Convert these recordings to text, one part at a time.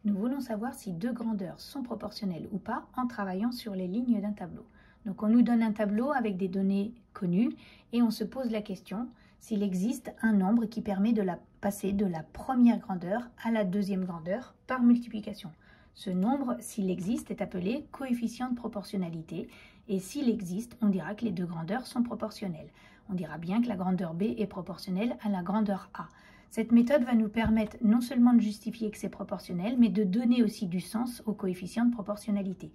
Nous voulons savoir si deux grandeurs sont proportionnelles ou pas en travaillant sur les lignes d'un tableau. Donc on nous donne un tableau avec des données connues et on se pose la question s'il existe un nombre qui permet de passer de la première grandeur à la deuxième grandeur par multiplication. Ce nombre, s'il existe, est appelé coefficient de proportionnalité et s'il existe, on dira que les deux grandeurs sont proportionnelles. On dira bien que la grandeur B est proportionnelle à la grandeur A. Cette méthode va nous permettre non seulement de justifier que c'est proportionnel, mais de donner aussi du sens au coefficient de proportionnalité.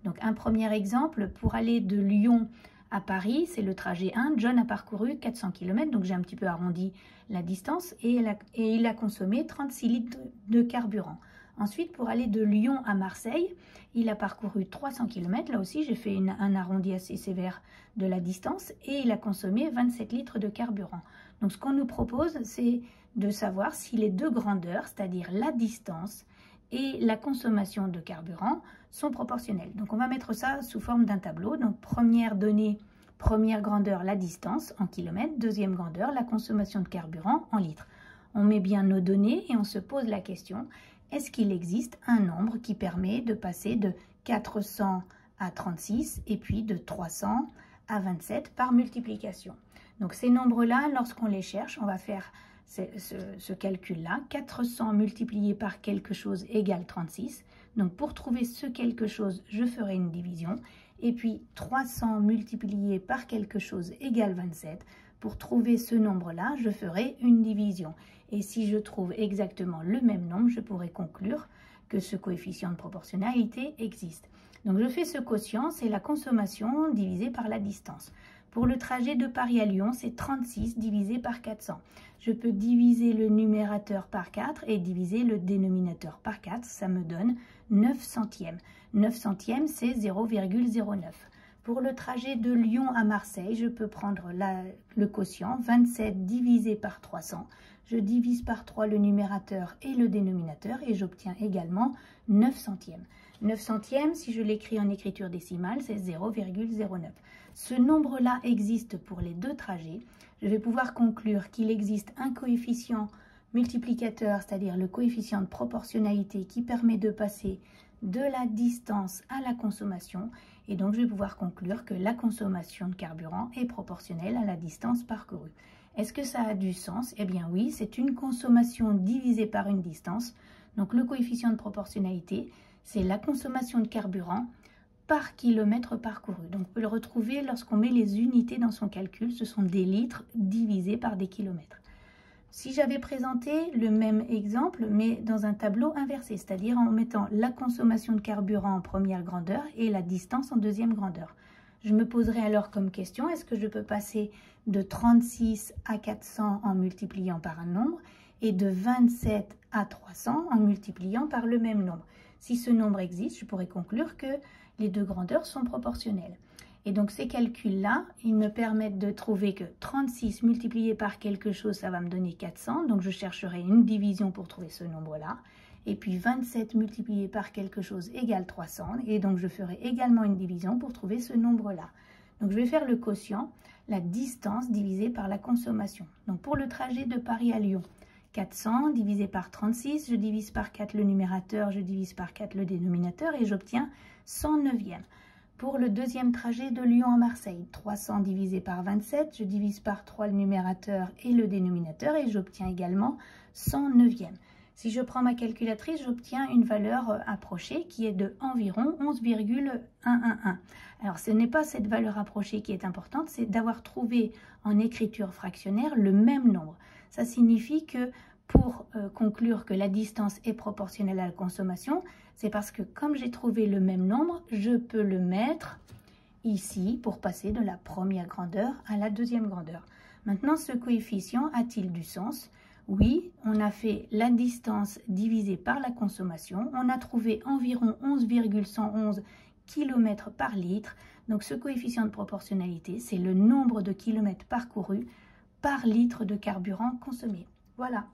Donc un premier exemple, pour aller de Lyon à Paris, c'est le trajet 1. John a parcouru 400 km, donc j'ai un petit peu arrondi la distance, et il a consommé 36 litres de carburant. Ensuite, pour aller de Lyon à Marseille, il a parcouru 300 km. Là aussi, j'ai fait un arrondi assez sévère de la distance et il a consommé 27 litres de carburant. Donc, ce qu'on nous propose, c'est de savoir si les deux grandeurs, c'est-à-dire la distance et la consommation de carburant, sont proportionnelles. Donc, on va mettre ça sous forme d'un tableau. Donc, première donnée, première grandeur, la distance en kilomètres. Deuxième grandeur, la consommation de carburant en litres. On met bien nos données et on se pose la question, est-ce qu'il existe un nombre qui permet de passer de 400 à 36 et puis de 300 à 27 par multiplication? Donc ces nombres-là, lorsqu'on les cherche, on va faire ce calcul-là. 400 multiplié par quelque chose égale 36. Donc pour trouver ce quelque chose, je ferai une division. Et puis 300 multiplié par quelque chose égale 27. Pour trouver ce nombre-là, je ferai une division. Et si je trouve exactement le même nombre, je pourrai conclure que ce coefficient de proportionnalité existe. Donc je fais ce quotient, c'est la consommation divisée par la distance. Pour le trajet de Paris à Lyon, c'est 36 divisé par 400. Je peux diviser le numérateur par 4 et diviser le dénominateur par 4. Ça me donne 9 centièmes. 9 centièmes, c'est 0,09. Pour le trajet de Lyon à Marseille, je peux prendre le quotient, 27 divisé par 300. Je divise par 3 le numérateur et le dénominateur et j'obtiens également 9 centièmes. 9 centièmes, si je l'écris en écriture décimale, c'est 0,09. Ce nombre-là existe pour les deux trajets. Je vais pouvoir conclure qu'il existe un coefficient multiplicateur, c'est-à-dire le coefficient de proportionnalité qui permet de passer de la distance à la consommation. Et donc, je vais pouvoir conclure que la consommation de carburant est proportionnelle à la distance parcourue. Est-ce que ça a du sens? Eh bien oui, c'est une consommation divisée par une distance. Donc, le coefficient de proportionnalité, c'est la consommation de carburant par kilomètre parcouru. Donc, on peut le retrouver lorsqu'on met les unités dans son calcul. Ce sont des litres divisés par des kilomètres. Si j'avais présenté le même exemple, mais dans un tableau inversé, c'est-à-dire en mettant la consommation de carburant en première grandeur et la distance en deuxième grandeur, je me poserais alors comme question, est-ce que je peux passer de 36 à 400 en multipliant par un nombre et de 27 à 300 en multipliant par le même nombre? Si ce nombre existe, je pourrais conclure que les deux grandeurs sont proportionnelles. Et donc ces calculs-là, ils me permettent de trouver que 36 multiplié par quelque chose, ça va me donner 400. Donc je chercherai une division pour trouver ce nombre-là. Et puis 27 multiplié par quelque chose égale 300. Et donc je ferai également une division pour trouver ce nombre-là. Donc je vais faire le quotient, la distance divisée par la consommation. Donc pour le trajet de Paris à Lyon, 400 divisé par 36, je divise par 4 le numérateur, je divise par 4 le dénominateur et j'obtiens 109e. Pour le deuxième trajet de Lyon à Marseille, 300 divisé par 27, je divise par 3 le numérateur et le dénominateur et j'obtiens également 109e. Si je prends ma calculatrice, j'obtiens une valeur approchée qui est de environ 11,111. Alors ce n'est pas cette valeur approchée qui est importante, c'est d'avoir trouvé en écriture fractionnaire le même nombre. Ça signifie que pour conclure que la distance est proportionnelle à la consommation, c'est parce que comme j'ai trouvé le même nombre, je peux le mettre ici pour passer de la première grandeur à la deuxième grandeur. Maintenant, ce coefficient a-t-il du sens? Oui, on a fait la distance divisée par la consommation. On a trouvé environ 11,111 km par litre. Donc ce coefficient de proportionnalité, c'est le nombre de kilomètres parcourus par litre de carburant consommé. Voilà.